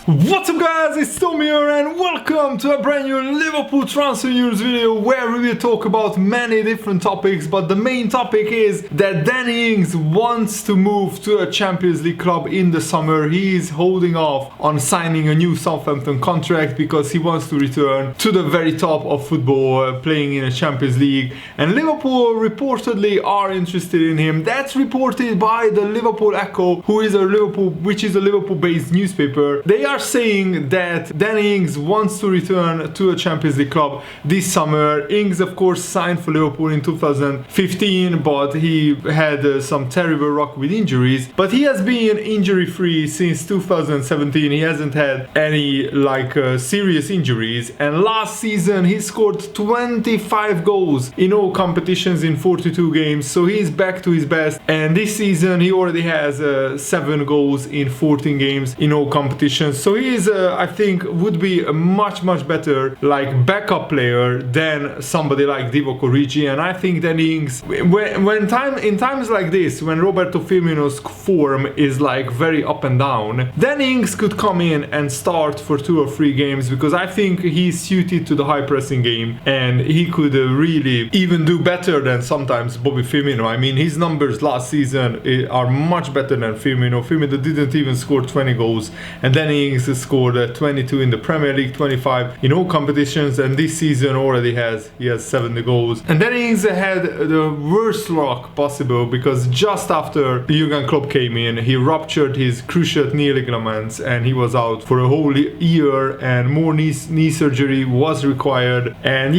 What's up guys, it's Tom here and welcome to a brand new Liverpool transfer news video where we will talk about many different topics, but the main topic is that Danny Ings wants to move to a Champions League club in the summer. He is holding off on signing a new Southampton contract because he wants to return to the very top of football, playing in a Champions League, and Liverpool reportedly are interested in him. That's reported by the Liverpool Echo, which is a Liverpool-based newspaper. They are saying that Danny Ings wants to return to a Champions League club this summer. Ings, of course, signed for Liverpool in 2015, but he had some terrible luck with injuries. But he has been injury-free since 2017. He hasn't had any serious injuries. And last season, he scored 25 goals in all competitions in 42 games. So he's back to his best. And this season, he already has 7 goals in 14 games in all competitions. So he is, I think, would be a much better backup player than somebody like Divock Origi. And I think that Ings, in times like this, when Roberto Firmino's form is very up and down, then Ings could come in and start for 2 or 3 games, because I think he's suited to the high pressing game and he could really even do better than sometimes Bobby Firmino. I mean, his numbers last season are much better than Firmino. Firmino didn't even score 20 goals, and then Ings scored 22 in the Premier League, 25 in all competitions, and this season already he has 70 goals. And then Ings had the worst luck possible, because just after Jurgen Klopp came in, he ruptured his cruciate knee ligaments and he was out for a whole year, and more knee surgery was required. And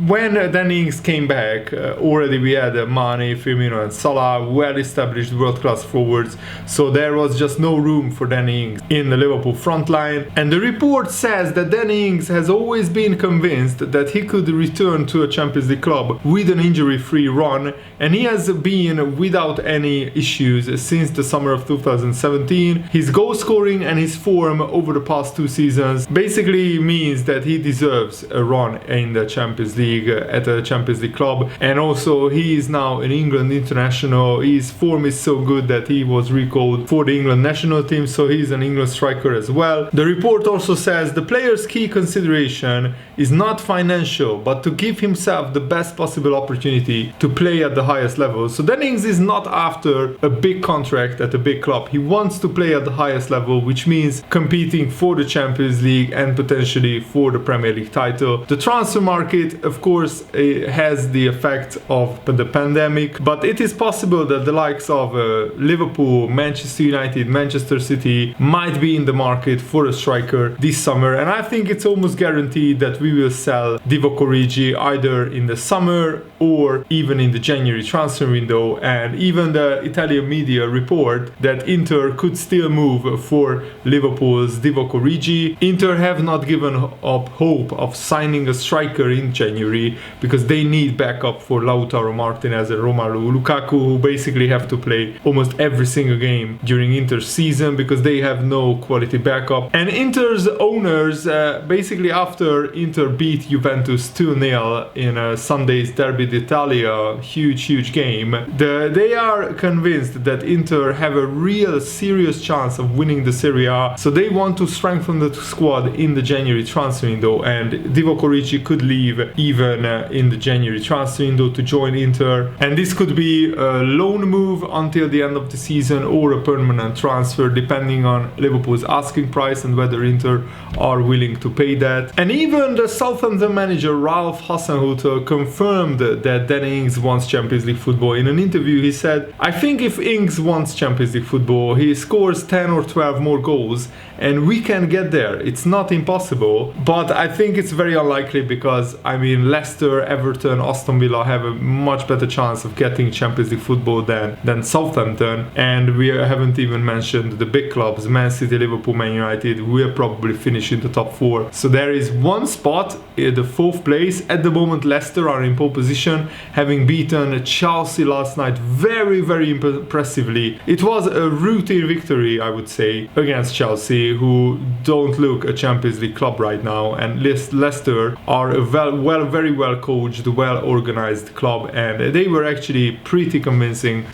when Danny Ings came back, already we had Mane, Firmino and Salah, well-established world-class forwards, so there was just no room for Danny Ings in the Liverpool front line. And the report says that Danny Ings has always been convinced that he could return to a Champions League club with an injury-free run, and he has been without any issues since the summer of 2017. His goal scoring and his form over the past 2 seasons basically means that he deserves a run in the Champions League at a Champions League club. And also he is now an England international. His form is so good that he was recalled for the England national team, so he's an England striker as well. The report also says the player's key consideration is not financial, but to give himself the best possible opportunity to play at the highest level. So Danny Ings is not after a big contract at a big club. He wants to play at the highest level, which means competing for the Champions League and potentially for the Premier League title. The transfer market, of course, has the effect of the pandemic, but it is possible that the likes of Liverpool, Manchester United, Manchester City might be in the market for a striker this summer. And I think it's almost guaranteed that we will sell Divock Origi either in the summer or even in the January transfer window. And even the Italian media report that Inter could still move for Liverpool's Divock Origi. Inter have not given up hope of signing a striker in January because they need backup for Lautaro Martinez and Romelu Lukaku, who basically have to play almost every single game during Inter's season because they have no quality backup. And Inter's owners, basically after Inter beat Juventus 2-0 in Sunday's Derby d'Italia, huge game, they are convinced that Inter have a real serious chance of winning the Serie A, so they want to strengthen the squad in the January transfer window, and Divock Origi could leave even in the January transfer window to join Inter. And this could be a loan move until the end of the season or a permanent transfer, depending on Liverpool's asking price and whether Inter are willing to pay that. And even the Southampton manager Ralph Hasenhüttl confirmed that Danny Ings wants Champions League football. In an interview he said, "I think if Ings wants Champions League football, he scores 10 or 12 more goals and we can get there. It's not impossible, but I think it's very unlikely because, I mean, Leicester, Everton, Aston Villa have a much better chance of getting Champions League football than Southampton. And we haven't even mentioned the big clubs, Man City, Liverpool, Man United, who will probably finish in the top 4. So there is one spot, the 4th place. At the moment, Leicester are in pole position, having beaten Chelsea last night very impressively. It was a routine victory, I would say, against Chelsea, who don't look a Champions League club right now. And Leicester are a very well coached, well organized club, and they were actually pretty convincing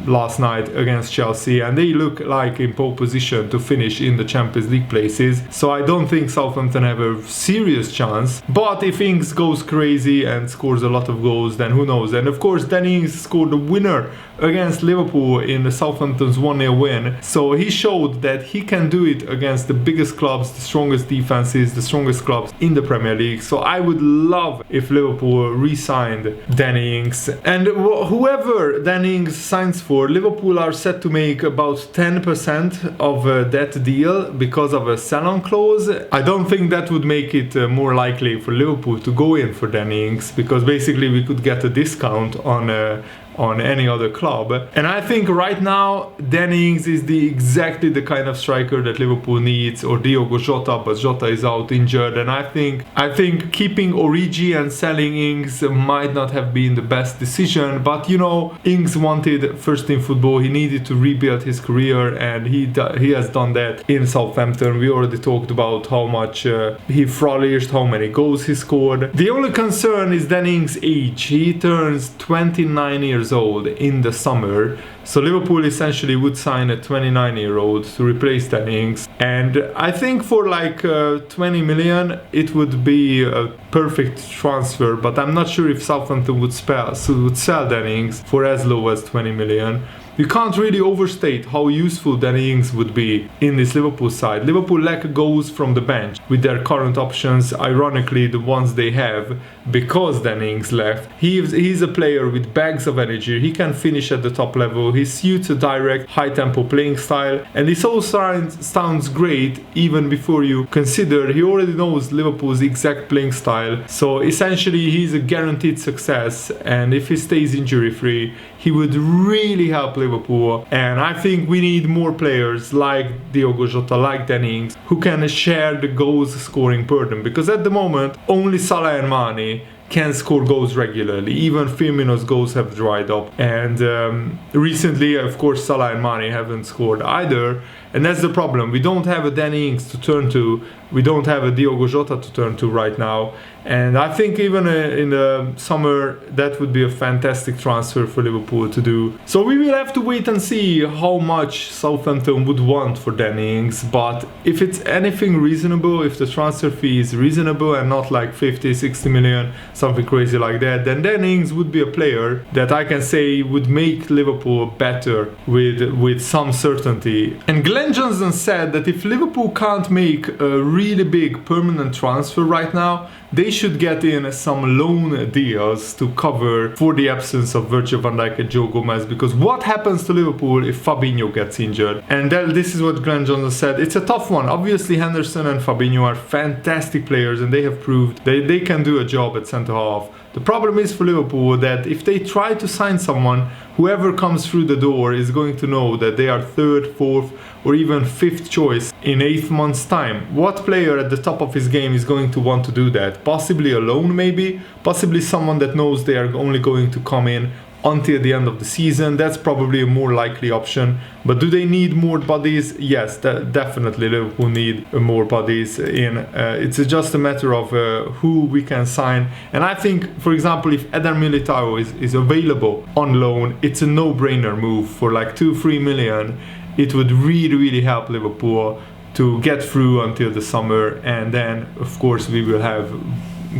last night against Chelsea, and they look like in pole position to finish in the Champions League places. So I don't think Southampton have a serious chance. But if Ings goes crazy and scores a lot of goals, then who knows? And of course, Danny Ings scored the winner against Liverpool in the Southampton's 1-0 win. So he showed that he can do it against the biggest clubs, the strongest defenses, the strongest clubs in the Premier League. So I would love if Liverpool re-signed Danny Ings. And whoever Danny Ings signs for, Liverpool are set to make about 10% of that deal because of a sell-on clause. I don't think that would make it more likely for Liverpool to go in for Danny Ings, because basically we could get a discount on any other club. And I think right now Danny Ings is exactly the kind of striker that Liverpool needs, or Diogo Jota, but Jota is out injured. And I think keeping Origi and selling Ings might not have been the best decision, but you know, Ings wanted first team football, he needed to rebuild his career, and he has done that in Southampton. We already talked about how much he flourished, how many goals he scored. The only concern is Danny Ings' age. He turns 29 years old in the summer, so Liverpool essentially would sign a 29-year-old to replace Danny Ings, and I think for like 20 million it would be a perfect transfer, but I'm not sure if Southampton would sell Danny Ings for as low as 20 million. You can't really overstate how useful Danny Ings would be in this Liverpool side. Liverpool lack goals from the bench with their current options, ironically the ones they have, because Danny Ings left. He's a player with bags of energy, he can finish at the top level, he suits a direct, high-tempo playing style, and this all sounds great even before you consider he already knows Liverpool's exact playing style. So essentially he's a guaranteed success, and if he stays injury-free, he would really help Liverpool. And I think we need more players like Diogo Jota, like Danny Ings, who can share the goals scoring burden, because at the moment only Salah and Mane can score goals regularly. Even Firmino's goals have dried up, and recently of course Salah and Mane haven't scored either, and that's the problem. We don't have a Danny Ings to turn to, we don't have a Diogo Jota to turn to right now, and I think even in the summer that would be a fantastic transfer for Liverpool to do. So we will have to wait and see how much Southampton would want for Danny Ings, but if it's anything reasonable, if the transfer fee is reasonable and not like 50-60 million, something crazy like that, then Danny Ings would be a player that I can say would make Liverpool better with some certainty. And Glenn Johnson said that if Liverpool can't make a really big permanent transfer right now, they should get in some loan deals to cover for the absence of Virgil van Dijk and Joe Gomez, because what happens to Liverpool if Fabinho gets injured? And this is what Glenn Johnson said. It's a tough one. Obviously Henderson and Fabinho are fantastic players and they have proved they can do a job at centre half. The problem is for Liverpool that if they try to sign someone, whoever comes through the door is going to know that they are third, fourth, or even fifth choice in 8 months' time. What player at the top of his game is going to want to do that? Possibly a loan, maybe? Possibly someone that knows they are only going to come in until the end of the season. That's probably a more likely option. But do they need more bodies? Yes, definitely Liverpool need more bodies in. It's just a matter of who we can sign. And I think, for example, if Eder Militao is available on loan, it's a no-brainer move for like 2-3 million. It would really help Liverpool to get through until the summer, and then of course we will have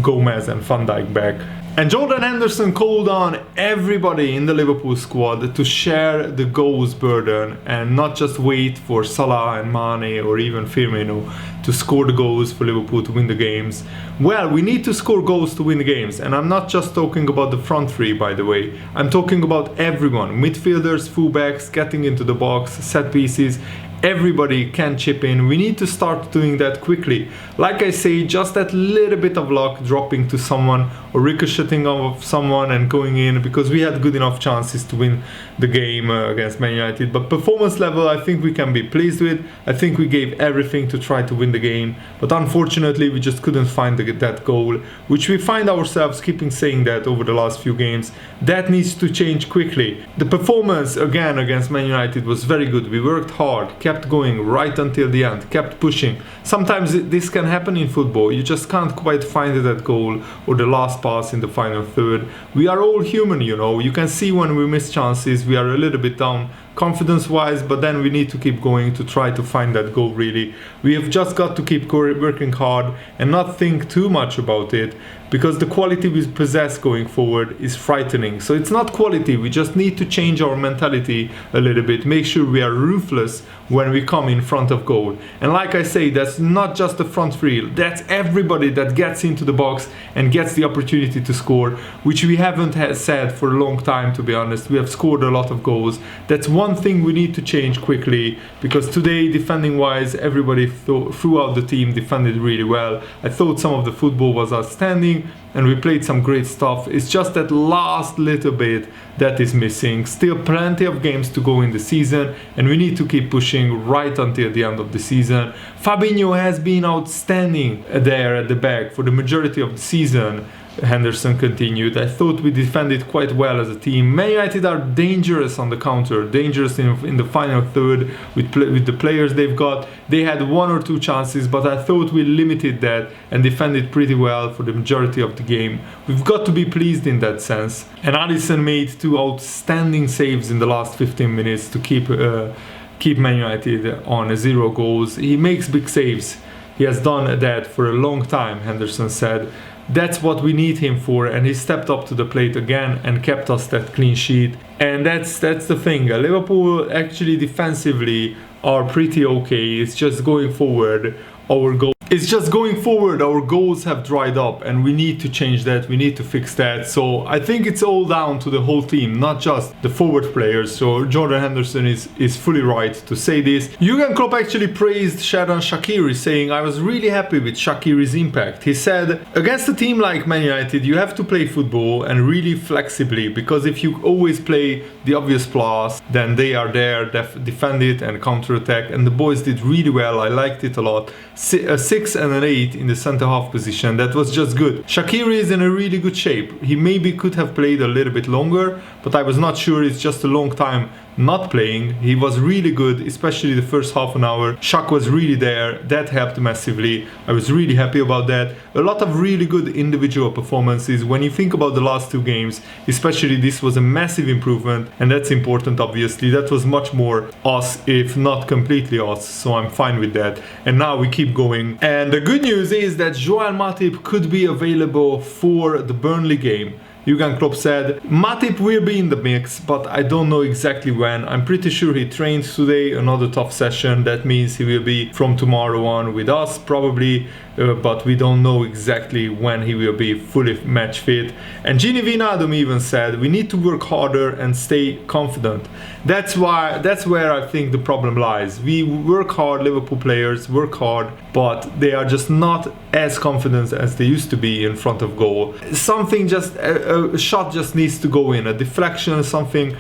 Gomez and Van Dijk back. And Jordan Henderson called on everybody in the Liverpool squad to share the goals burden and not just wait for Salah and Mane or even Firmino to score the goals for Liverpool to win the games. Well, we need to score goals to win the games, and I'm not just talking about the front three, by the way. I'm talking about everyone, midfielders, fullbacks, getting into the box, set pieces. Everybody can chip in. We need to start doing that quickly. Like I say, just that little bit of luck dropping to someone or ricocheting off someone and going in, because we had good enough chances to win the game against Man United. But performance level, I think we can be pleased with. I think we gave everything to try to win the game, but unfortunately we just couldn't find that goal, which we find ourselves keeping saying that over the last few games. That needs to change quickly. The performance again against Man United was very good. We worked hard, kept going right until the end, kept pushing. Sometimes this can happen in football. You just can't quite find that goal or the last pass in the final third. We are all human, you know. You can see when we miss chances, we are a little bit down confidence-wise, but then we need to keep going to try to find that goal really. We have just got to keep working hard and not think too much about it, because the quality we possess going forward is frightening. So it's not quality, we just need to change our mentality a little bit, make sure we are ruthless when we come in front of goal. And like I say, that's not just the front three, that's everybody that gets into the box and gets the opportunity to score, which we haven't said for a long time, to be honest. We have scored a lot of goals. That's one thing we need to change quickly, because today, defending wise, everybody throughout the team defended really well. I thought some of the football was outstanding and we played some great stuff. It's just that last little bit that is missing. Still plenty of games to go in the season and we need to keep pushing right until the end of the season. Fabinho has been outstanding there at the back for the majority of the season. Henderson continued. I thought we defended quite well as a team. Man United are dangerous on the counter, dangerous in the final third with the players they've got. They had one or two chances, but I thought we limited that and defended pretty well for the majority of the game. We've got to be pleased in that sense. And Alisson made two outstanding saves in the last 15 minutes to keep Man United on 0 goals. He makes big saves. He has done that for a long time, Henderson said. That's what we need him for, and he stepped up to the plate again and kept us that clean sheet. And that's the thing. Liverpool actually defensively are pretty okay. It's just going forward, our goals have dried up and we need to change that, we need to fix that. So I think it's all down to the whole team, not just the forward players. So Jordan Henderson is fully right to say this. Jurgen Klopp actually praised Xherdan Shaqiri, saying, I was really happy with Shaqiri's impact. He said, against a team like Man United, you have to play football and really flexibly, because if you always play the obvious pass, then they are there, defend it and counter-attack. And the boys did really well, I liked it a lot. A 6 and an 8 in the centre half position, that was just good. Shaqiri is in a really good shape. He maybe could have played a little bit longer, but I was not sure. It's just a long time not playing. He was really good, especially the first half an hour. Shaq was really there, that helped massively. I was really happy about that. A lot of really good individual performances. When you think about the last two games, especially, this was a massive improvement, and that's important obviously. That was much more us, if not completely us, so I'm fine with that. And now we keep going. And the good news is that Joel Matip could be available for the Burnley game. Jurgen Klopp said, Matip will be in the mix, but I don't know exactly when. I'm pretty sure he trains today, another tough session. That means he will be from tomorrow on with us, probably, but we don't know exactly when he will be fully match fit. And Gini Wijnaldum even said, we need to work harder and stay confident. That's where I think the problem lies. We work hard, Liverpool players work hard, but they are just not as confident as they used to be in front of goal. Something just, a shot just needs to go in, a deflection, something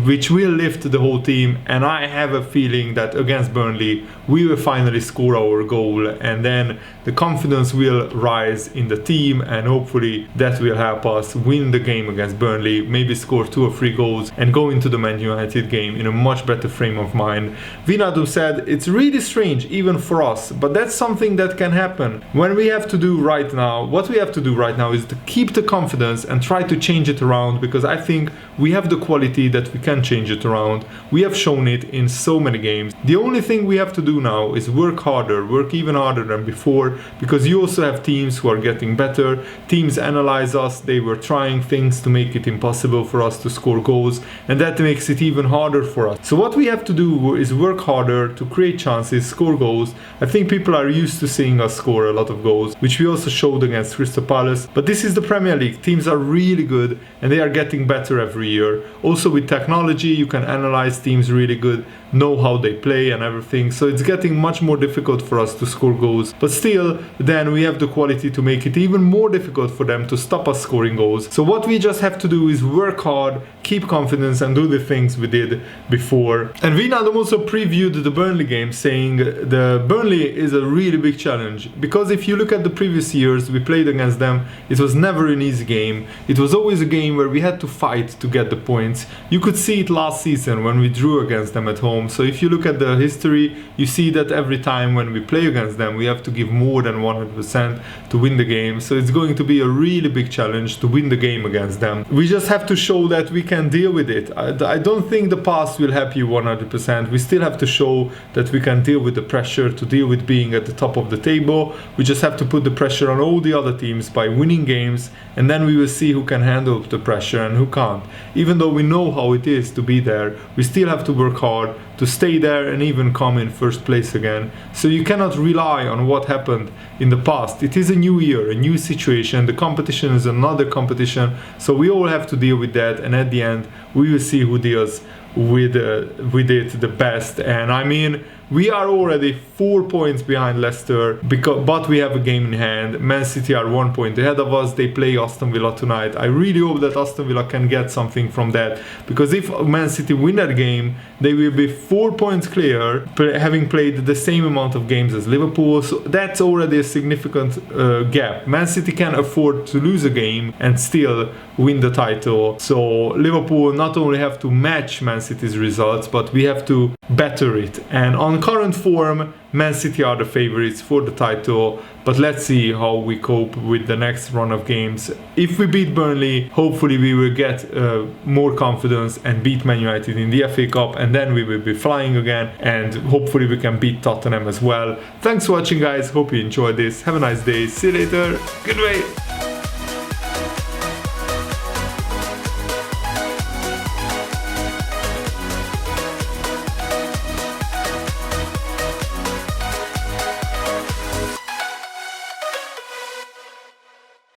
which will lift the whole team. And I have a feeling that against Burnley, we will finally score our goal, and then the confidence will rise in the team, and hopefully that will help us win the game against Burnley, maybe score 2 or 3 goals and go into the Man United game in a much better frame of mind. Wijnaldum said, it's really strange even for us, but that's something that can happen. When we have to do right now, what we have to do right now is to keep the confidence and try to change it around, because I think we have the quality that we can change it around. We have shown it in so many games. The only thing we have to do now is work harder, work even harder than before, because you also have teams who are getting better. Teams analyze us, they were trying things to make it impossible for us to score goals, and that makes it even harder for us. So what we have to do is work harder to create chances, score goals. I think people are used to seeing us score a lot of goals, which we also showed against Crystal Palace. But this is the Premier League. Teams are really good and they are getting better every year. Also with technology, you can analyze teams really good, know how they play and everything. So it's getting much more difficult for us to score goals. But still, then we have the quality to make it even more difficult for them to stop us scoring goals. So what we just have to do is work hard, keep confidence and do the things we did before. And Wijnaldum also previewed the Burnley game, saying the Burnley is a really big challenge, because if you look at the previous years we played against them, it was never an easy game. It was always a game where we had to fight to get the points. You could see it last season when we drew against them at home. So if you look at the history, you see that every time when we play against them, we have to give more than than 100% to win the game. So it's going to be a really big challenge to win the game against them. We just have to show that we can deal with it. I don't think the past will help you 100%. We still have to show that we can deal with the pressure, to deal with being at the top of the table. We just have to put the pressure on all the other teams by winning games, and then we will see who can handle the pressure and who can't. Even though we know how it is to be there, we still have to work hard to stay there and even come in first place again. So you cannot rely on what happened in the past. It is a new year, a new situation. The competition is another competition. So we all have to deal with that, and at the end we will see who deals with it the best. And I mean, we are already 4 points behind Leicester, but we have a game in hand. Man City are 1 point ahead of us. They play Aston Villa tonight. I really hope that Aston Villa can get something from that, because if Man City win that game, they will be 4 points clear, having played the same amount of games as Liverpool. So that's already a significant gap. Man City can afford to lose a game and still win the title. So Liverpool not only have to match Man City's results, but we have to better it. And on current form, Man City are the favorites for the title, but let's see how we cope with the next run of games. If we beat Burnley, hopefully we will get more confidence and beat Man United in the FA Cup, and then we will be flying again, and hopefully we can beat Tottenham as well. Thanks for watching, guys. Hope you enjoyed this. Have a nice day. See you later. Goodbye.